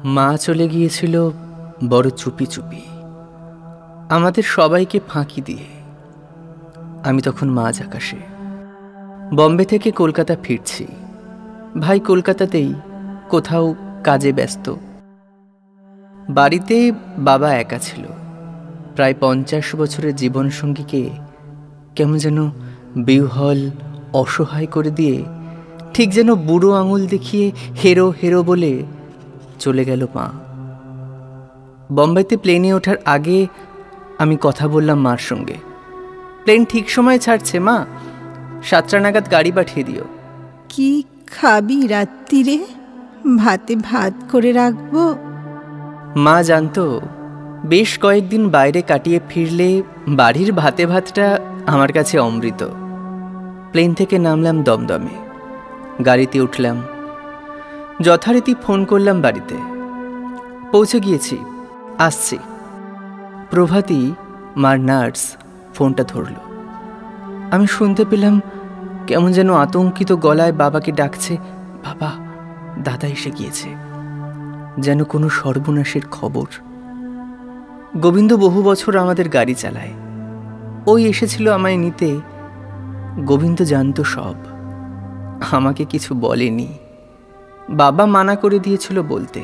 মা চলে গিয়েছিল বড় চুপি চুপি, আমাদের সবাইকে ফাঁকি দিয়ে। আমি তখন মাঝ আকাশে বম্বে থেকে কলকাতা ফিরছি। ভাই কলকাতাতেই কোথাও কাজে ব্যস্ত। বাড়িতে বাবা একা ছিল। প্রায় 50 বছরের জীবনসঙ্গীকে কেমন যেন বিহ্বল অসহায় করে দিয়ে, ঠিক যেন বুড়ো আঙুল দেখিয়ে হেরো হেরো বলে চলে গেল মা। বম্বেতে প্লেনে ওঠার আগে আমি কথা বললাম মার সঙ্গে। প্লেন ঠিক সময় ছাড়ছে মা, 7টা নাগাদ গাড়ি পাঠিয়ে দিও। কি খাবি রাত্রিরে? ভাতে ভাত করে রাখবো। মা জানতো বেশ কয়েকদিন বাইরে কাটিয়ে ফিরলে বাড়ির ভাতে ভাতটা আমার কাছে অমৃত। প্লেন থেকে নামলাম দমদমে, গাড়িতে উঠলাম। যথারীতি ফোন করলাম বাড়িতে। পৌঁছে গিয়েছি, আসছি। প্রভাতী মার নার্স ফোনটা ধরল। আমি শুনতে পেলাম কেমন যেন আতঙ্কিত গলায় বাবাকে ডাকছে, বাবা, দাদা এসে গিয়েছে। যেন কোনো সর্বনাশের খবর। গোবিন্দ বহু বছর আমাদের গাড়ি চালায়। ওই এসেছিল আমায় নিতে। গোবিন্দ জানতো সব, আমাকে কিছু বলেনি। বাবা মানা করে দিয়েছিল বলতে।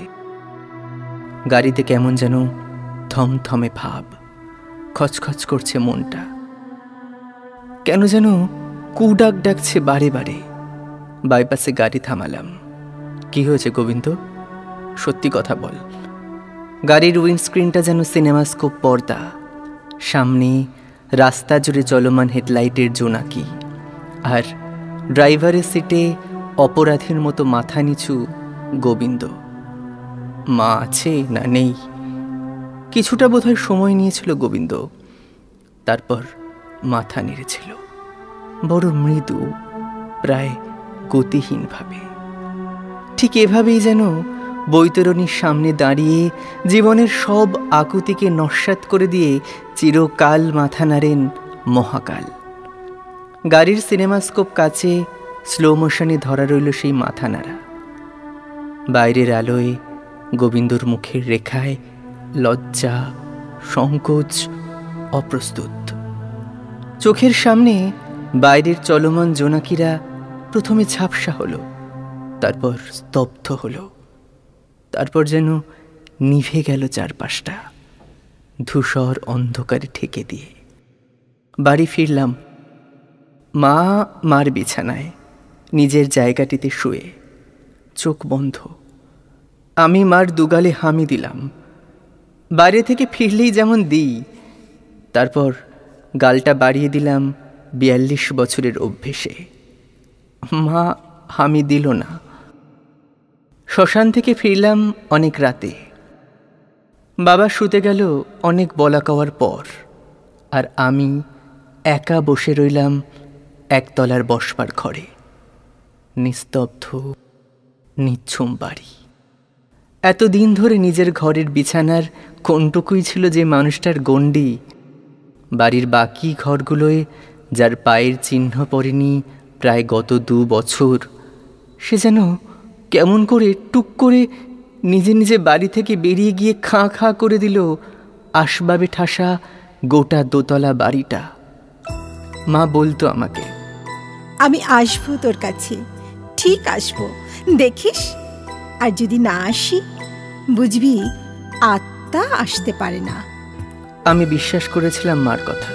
গাড়িতে কেমন যেন থমথমে ভাব, খচখচ করছে মনটা। কেন যেন কুডাক ডাকছে বারে বারে। বাইপাসে গাড়ি থামালাম। কি হয়েছে গোবিন্দ, সত্যি কথা বল। গাড়ির উইন্ডস্ক্রিনটা যেন সিনেমাস্কোপ পর্দা। সামনে রাস্তা জুড়ে চলমান হেডলাইটের জোনাকি, আর ড্রাইভারের সিটে অপরাধীর মতো মাথা নিচু গোবিন্দ। মা আছে না নেই, কিছুটা বোধহয় সময় নিয়েছিল গোবিন্দ। তারপর মাথা নেড়েছিল, বড় মৃদু, প্রায় গতিহীনভাবে। ঠিক এভাবেই যেন বৈতরণীর সামনে দাঁড়িয়ে জীবনের সব আকুতিকে নস্যাৎ করে দিয়ে চিরকাল মাথা নাড়েন মহাকাল। গাড়ির সিনেমাস্কোপ কাছে স্লো মোশনে ধরা রইল সেই মাথা নাড়া। বাইরের আলোয় গোবিন্দর মুখের রেখায় লজ্জা, সংকোচ, অপ্রস্তুত। চোখের সামনে বাইরের চলমান জোনাকিরা প্রথমে ঝাপসা হলো, তারপর স্তব্ধ হলো, তারপর যেন নিভে গেল চারপাশটা ধূসর অন্ধকারে ঠেকে দিয়ে। বাড়ি ফিরলাম। মা মার বিছানায় নিজের জায়গাটিতে শুয়ে, চোখ বন্ধ। আমি মার দুগালে হামি দিলাম, বাইরে থেকে ফিরলেই যেমন দিই। তারপর গালটা বাড়িয়ে দিলাম 42 বছরের অভ্যেসে। মা হামি দিল না। শ্মশান থেকে ফিরলাম অনেক রাতে। বাবা শুতে গেল অনেক বলা কওয়ার পর, আর আমি একা বসে রইলাম একতলার বসবার ঘরে। নিস্তব্ধ, নিঝুম বাড়ি। এতদিন ধরে নিজের ঘরের বিছানার কোনটুকুই ছিল যে মানুষটার গণ্ডি। বাড়ির বাকি ঘরগুলোয় যার পায়ের চিহ্ন পড়েনি প্রায় গত 2 বছর, সে যেন কেমন করে টুক করে নিজে নিজে বাড়ি থেকে বেরিয়ে গিয়ে খাঁ খাঁ করে দিল আসবাবে ঠাসা গোটা দোতলা বাড়িটা। মা বলতো আমাকে, আমি আসবো তোর কাছে, ঠিক আসবো, দেখিস। আর যদি না আসি, বুঝবি আত্মা আসতে পারে না। আমি বিশ্বাস করেছিলাম মার কথা।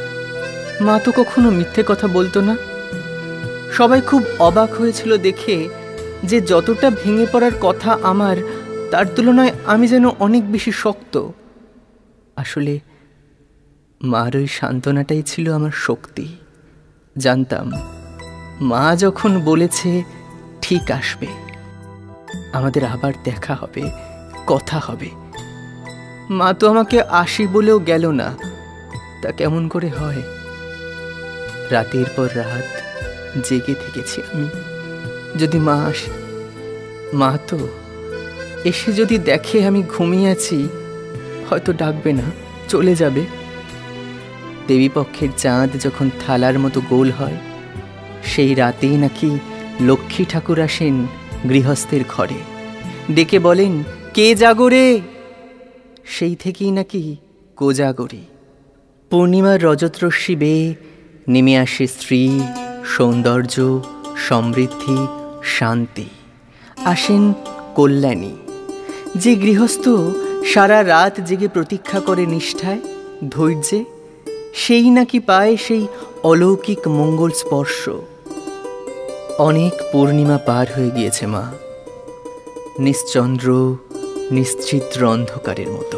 মা তো কখনো মিথ্যে কথা বলতো না। সবাই খুব অবাক হয়েছিল দেখে যে যতটা ভেঙে পড়ার কথা আমার, তার তুলনায় আমি যেন অনেক বেশি শক্ত। আসলে মার ওই সান্ত্বনাটাই ছিল আমার শক্তি। জানতাম মা যখন বলেছে ঠিক আসবে, আমাদের আবার দেখা হবে, কথা হবে। মা তো আমাকে আসি বলেও গেল না। তা কেমন করে হয়? রাতের পর রাত জেগে থেকেছি আমি, যদি মা আসে। মা তো এসে যদি দেখে আমি ঘুমিয়ে আছি, হয়তো ডাকবে না, চলে যাবে। দেবীপক্ষের চাঁদ যখন থালার মতো গোল হয়, সেই রাতেই নাকি লক্ষ্মী ঠাকুর আসেন গৃহস্থের ঘরে, ডেকে বলেন কে জাগরে, সেই থেকেই নাকি কোজাগরী। পূর্ণিমার রজতরশ্মি বেয়ে নেমে আসে স্ত্রী, সৌন্দর্য, সমৃদ্ধি, শান্তি। আসেন কল্যাণী, যে গৃহস্থ সারা রাত জেগে প্রতীক্ষা করে নিষ্ঠায়, ধৈর্যে, সেই নাকি পায় সেই অলৌকিক মঙ্গল স্পর্শ। অনেক পূর্ণিমা পার হয়ে গিয়েছে মা, নিশ্চন্দ্র নিশ্চিদ্র অন্ধকারের মতো।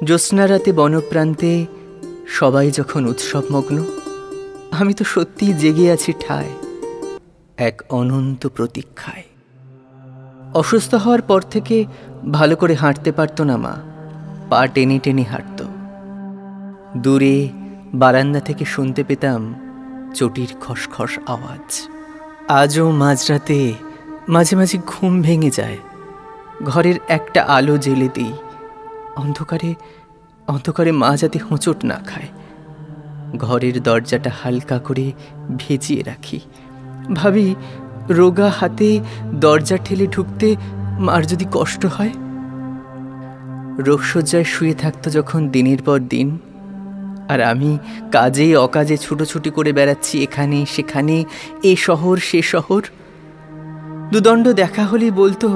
জ্যোৎস্না রাতে বনপ্রান্তে সবাই যখন উৎসবমগ্ন, আমি তো সত্যিই জেগে আছি ঠায়, এক অনন্ত প্রতীক্ষায়। অসুস্থ হওয়ার পর থেকে ভালো করে হাঁটতে পারত না মা, পা টেনে টেনে হাঁটত। দূরে বারান্দা থেকে শুনতে পেতাম চটির খসখস আওয়াজ। আজও মাঝরাতে মাঝে মাঝে ঘুম ভেঙে যায়, ঘরের একটা আলো জ্বেলে দিই, অন্ধকারে অন্ধকারে মা যাতে হোঁচট না খায়। ঘরের দরজাটা হালকা করে ভেজিয়ে রাখি, ভাবি রোগা হাতে দরজা ঠেলে ঢুকতে মার যদি কষ্ট হয়। রোগশয্যায় শুয়ে থাকতো যখন দিনের পর দিন, আর আমি কাজে অকাজে ছুটোছুটি করে বেড়াচ্ছি এখানে সেখানে, এ শহর সে শহর। দুদণ্ড দেখা হলেই বলতো,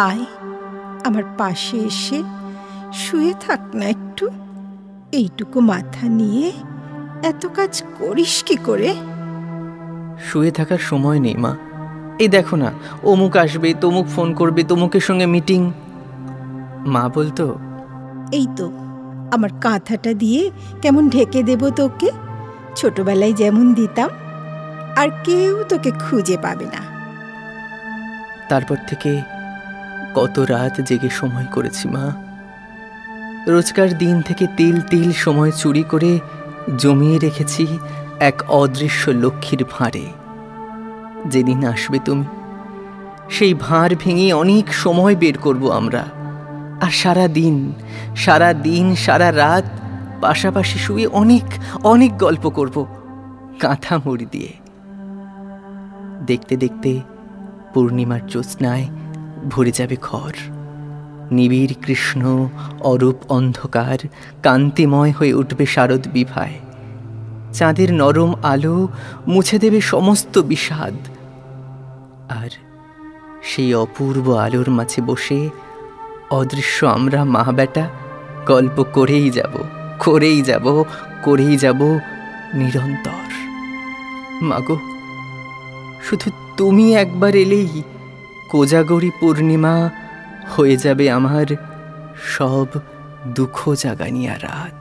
আয় আমার পাশে এসে শুয়ে থাক না একটু, এইটুকু মাথা নিয়ে এত কাজ করিস কি করে? শুয়ে থাকার সময় নেই মা, এই দেখো না, অমুক আসবে, তমুক ফোন করবে, তমুকের সঙ্গে মিটিং। মা বলতো, এই তো আমার কাঁথাটা দিয়ে কেমন ঢেকে দেব তোকে, ছোটবেলায় যেমন দিতাম, আর কেউ তোকে খুঁজে পাবে না। তারপর থেকে কত রাত জেগে সময় করেছি মা, রোজকার দিন থেকে তিল তিল সময় চুরি করে জমিয়ে রেখেছি এক অদৃশ্য লক্ষ্মীর ভাঁড়ে। যেদিন আসবে তুমি, সেই ভাঁড় ভেঙে অনেক সময় বের করব আমরা, আর সারা দিন সারা রাত পাশাপাশি শুয়ে অনেক অনেক গল্প করব কাঁথা মুড়ি দিয়ে। দেখতে দেখতে পূর্ণিমার জ্যোৎস্নায় ভরে যাবে ঘর, নিবিড় কৃষ্ণ অরূপ অন্ধকার কান্তিময় হয়ে উঠবে শারদ বিভায়। চাঁদের নরম আলো মুছে দেবে সমস্ত বিষাদ, আর সেই অপূর্ব আলোর মাঝে বসে অদৃশ্য আমরা মা বেটা গল্প করেই যাব নিরন্তর। মাগো, শুধু তুমি একবার এলেই কোজাগরী পূর্ণিমা হয়ে যাবে আমার সব দুঃখ জাগানিয়া রাত।